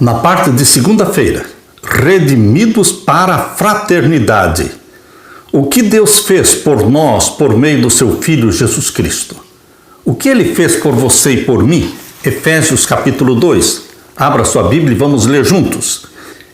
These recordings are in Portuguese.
Na parte de segunda-feira, redimidos para a fraternidade. O que Deus fez por nós por meio do seu Filho Jesus Cristo? O que Ele fez por você e por mim? Efésios capítulo 2. Abra sua Bíblia e vamos ler juntos.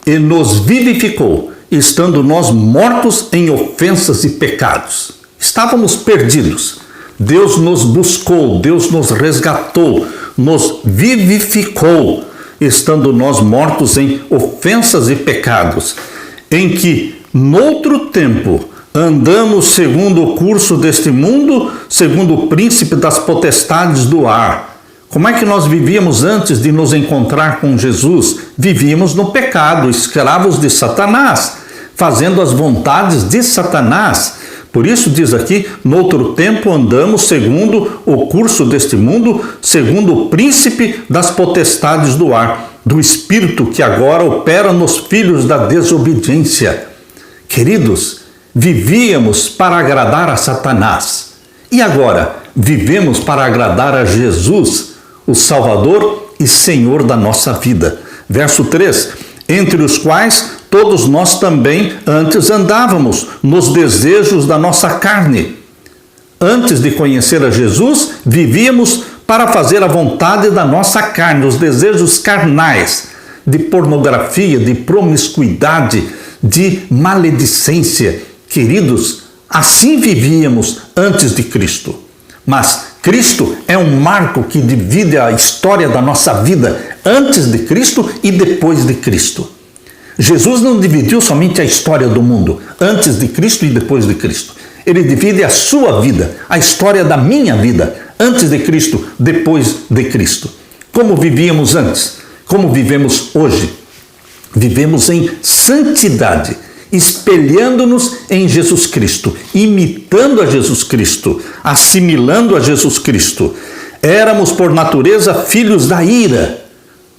E nos vivificou, estando nós mortos em ofensas e pecados. Estávamos perdidos. Deus nos buscou, Deus nos resgatou, nos vivificou, estando nós mortos em ofensas e pecados, em que, noutro tempo, andamos segundo o curso deste mundo, segundo o príncipe das potestades do ar. Como é que nós vivíamos antes de nos encontrar com Jesus? Vivíamos no pecado, escravos de Satanás, fazendo as vontades de Satanás. Por isso diz aqui, noutro tempo andamos segundo o curso deste mundo, segundo o príncipe das potestades do ar, do espírito que agora opera nos filhos da desobediência. Queridos, vivíamos para agradar a Satanás. E agora, vivemos para agradar a Jesus, o Salvador e Senhor da nossa vida. Verso 3, entre os quais todos nós também antes andávamos nos desejos da nossa carne. Antes de conhecer a Jesus, vivíamos para fazer a vontade da nossa carne, os desejos carnais, de pornografia, de promiscuidade, de maledicência. Queridos, assim vivíamos antes de Cristo. Mas Cristo é um marco que divide a história da nossa vida antes de Cristo e depois de Cristo. Jesus não dividiu somente a história do mundo, antes de Cristo e depois de Cristo. Ele divide a sua vida, a história da minha vida, antes de Cristo, depois de Cristo. Como vivíamos antes, como vivemos hoje. Vivemos em santidade, espelhando-nos em Jesus Cristo, imitando a Jesus Cristo, assimilando a Jesus Cristo. Éramos por natureza filhos da ira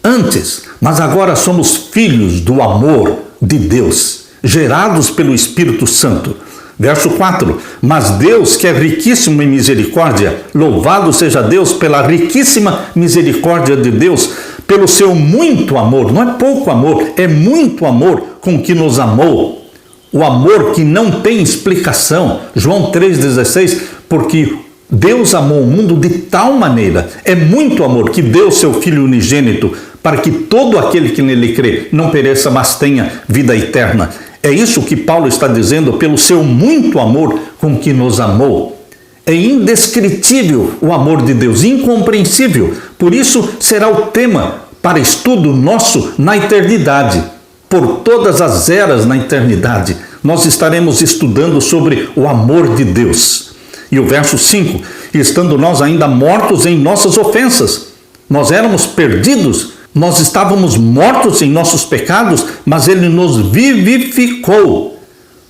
antes, mas agora somos filhos do amor de Deus, gerados pelo Espírito Santo. Verso 4, mas Deus, que é riquíssimo em misericórdia, louvado seja Deus pela riquíssima misericórdia de Deus, pelo seu muito amor, não é pouco amor, é muito amor com que nos amou. O amor que não tem explicação. João 3,16, porque Deus amou o mundo de tal maneira, é muito amor, que deu seu Filho unigênito, para que todo aquele que nele crê não pereça, mas tenha vida eterna. É isso que Paulo está dizendo, pelo seu muito amor com que nos amou. É indescritível o amor de Deus, incompreensível. Por isso será o tema para estudo nosso na eternidade. Por todas as eras na eternidade, nós estaremos estudando sobre o amor de Deus. E o verso 5, estando nós ainda mortos em nossas ofensas, nós éramos perdidos, nós estávamos mortos em nossos pecados, mas Ele nos vivificou,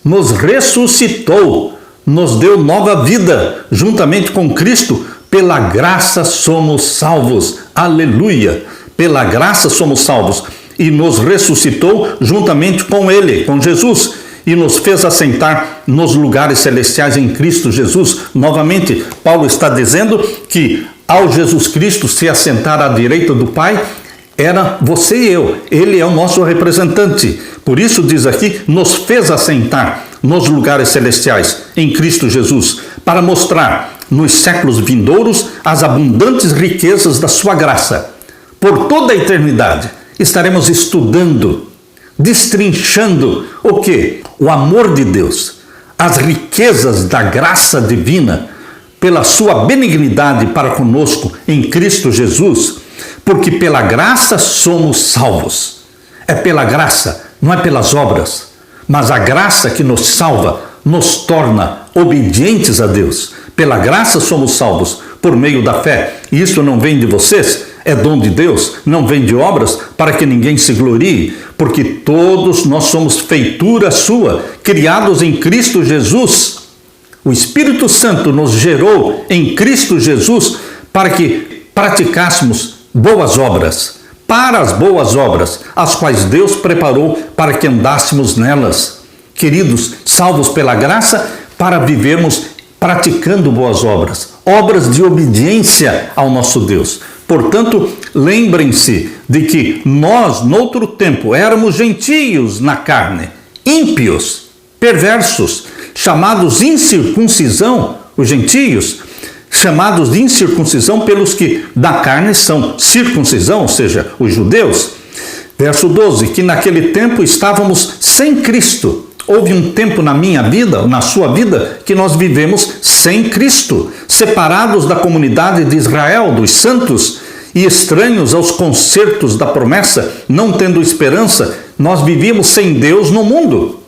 nos ressuscitou, nos deu nova vida, juntamente com Cristo. Pela graça somos salvos. Aleluia! Pela graça somos salvos. E nos ressuscitou juntamente com Ele, com Jesus, e nos fez assentar nos lugares celestiais em Cristo Jesus. Novamente, Paulo está dizendo que ao Jesus Cristo se assentar à direita do Pai, era você e eu. Ele é o nosso representante. Por isso diz aqui, nos fez assentar nos lugares celestiais em Cristo Jesus, para mostrar nos séculos vindouros as abundantes riquezas da sua graça. Por toda a eternidade estaremos estudando, destrinchando o quê? O amor de Deus, as riquezas da graça divina, pela sua benignidade para conosco em Cristo Jesus, porque pela graça somos salvos. É pela graça, não é pelas obras, mas a graça que nos salva, nos torna obedientes a Deus. Pela graça somos salvos, por meio da fé. E isso não vem de vocês, é dom de Deus, não vem de obras, para que ninguém se glorie, porque todos nós somos feitura sua, criados em Cristo Jesus. O Espírito Santo nos gerou em Cristo Jesus para que praticássemos boas obras, para as boas obras, as quais Deus preparou para que andássemos nelas. Queridos, salvos pela graça, para vivermos praticando boas obras, obras de obediência ao nosso Deus. Portanto, lembrem-se de que nós, noutro tempo, éramos gentios na carne, ímpios, perversos, chamados incircuncisão, os gentios, chamados de incircuncisão pelos que da carne são circuncisão, ou seja, os judeus. Verso 12, que naquele tempo estávamos sem Cristo. Houve um tempo na minha vida, na sua vida, que nós vivemos sem Cristo, separados da comunidade de Israel, dos santos, e estranhos aos concertos da promessa, não tendo esperança, nós vivíamos sem Deus no mundo.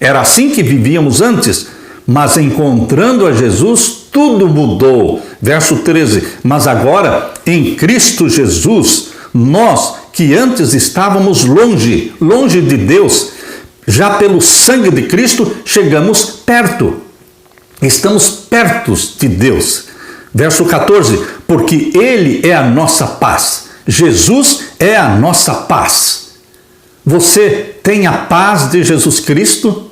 Era assim que vivíamos antes, mas encontrando a Jesus, tudo mudou. Verso 13, mas agora, em Cristo Jesus, nós que antes estávamos longe de Deus, já pelo sangue de Cristo chegamos perto. Estamos perto de Deus. Verso 14, porque Ele é a nossa paz. Jesus é a nossa paz. Você tem a paz de Jesus Cristo?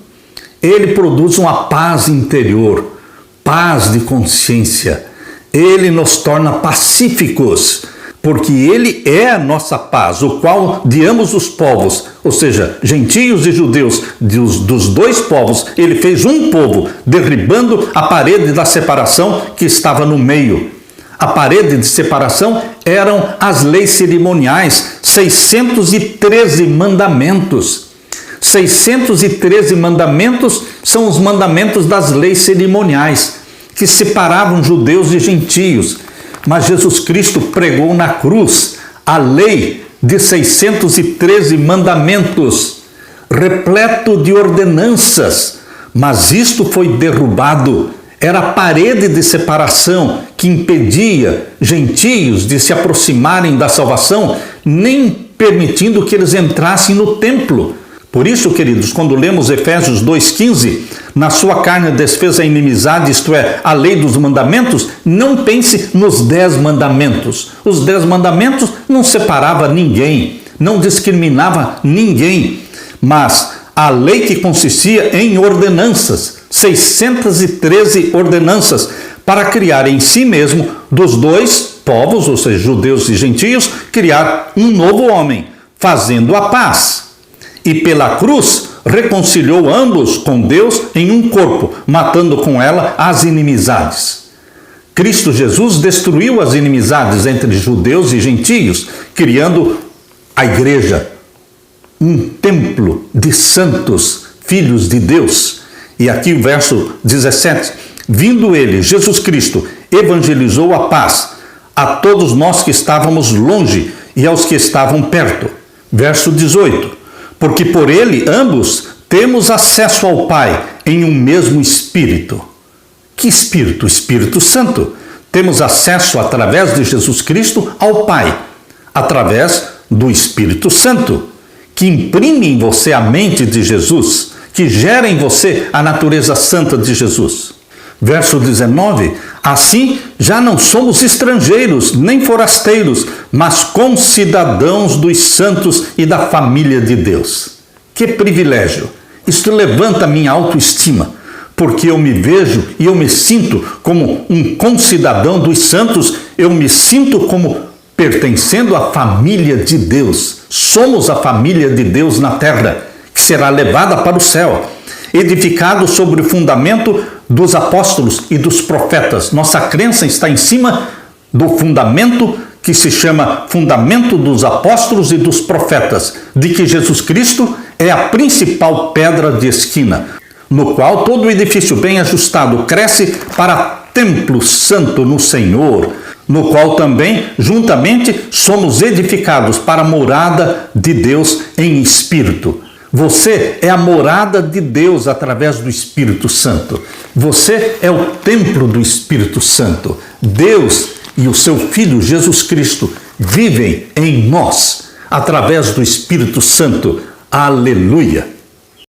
Ele produz uma paz interior, paz de consciência. Ele nos torna pacíficos, porque Ele é a nossa paz, o qual de ambos os povos, ou seja, gentios e judeus, dos dois povos, Ele fez um povo, derribando a parede da separação que estava no meio. A parede de separação eram as leis cerimoniais, 613 mandamentos. 613 mandamentos são os mandamentos das leis cerimoniais, que separavam judeus e gentios. Mas Jesus Cristo pregou na cruz a lei de 613 mandamentos, repleto de ordenanças, mas isto foi derrubado. Era a parede de separação que impedia gentios de se aproximarem da salvação, nem permitindo que eles entrassem no templo. Por isso, queridos, quando lemos Efésios 2,15, na sua carne desfez a inimizade, isto é, a lei dos mandamentos, não pense nos 10 mandamentos. Os 10 mandamentos não separavam ninguém, não discriminava ninguém, mas a lei que consistia em ordenanças, 613 ordenanças, para criar em si mesmo, dos dois povos, ou seja, judeus e gentios, criar um novo homem, fazendo a paz. E pela cruz reconciliou ambos com Deus em um corpo, matando com ela as inimizades. Cristo Jesus destruiu as inimizades entre judeus e gentios, criando a igreja, um templo de santos, filhos de Deus. E aqui o verso 17, vindo ele, Jesus Cristo, evangelizou a paz a todos nós que estávamos longe e aos que estavam perto. Verso 18, porque por ele ambos temos acesso ao Pai em um mesmo Espírito. Que Espírito? O Espírito Santo. Temos acesso através de Jesus Cristo ao Pai, através do Espírito Santo, que imprime em você a mente de Jesus, que gera em você a natureza santa de Jesus. Verso 19, assim já não somos estrangeiros, nem forasteiros, mas concidadãos dos santos e da família de Deus. Que privilégio! Isto levanta a minha autoestima, porque eu me vejo e eu me sinto como um concidadão dos santos, eu me sinto como pertencendo à família de Deus. Somos a família de Deus na terra, que será levada para o céu, edificado sobre o fundamento dos apóstolos e dos profetas. Nossa crença está em cima do fundamento que se chama fundamento dos apóstolos e dos profetas, de que Jesus Cristo é a principal pedra de esquina, no qual todo o edifício bem ajustado cresce para templo santo no Senhor, no qual também, juntamente, somos edificados para a morada de Deus em espírito. Você é a morada de Deus através do Espírito Santo. Você é o templo do Espírito Santo. Deus e o seu Filho Jesus Cristo vivem em nós através do Espírito Santo. Aleluia!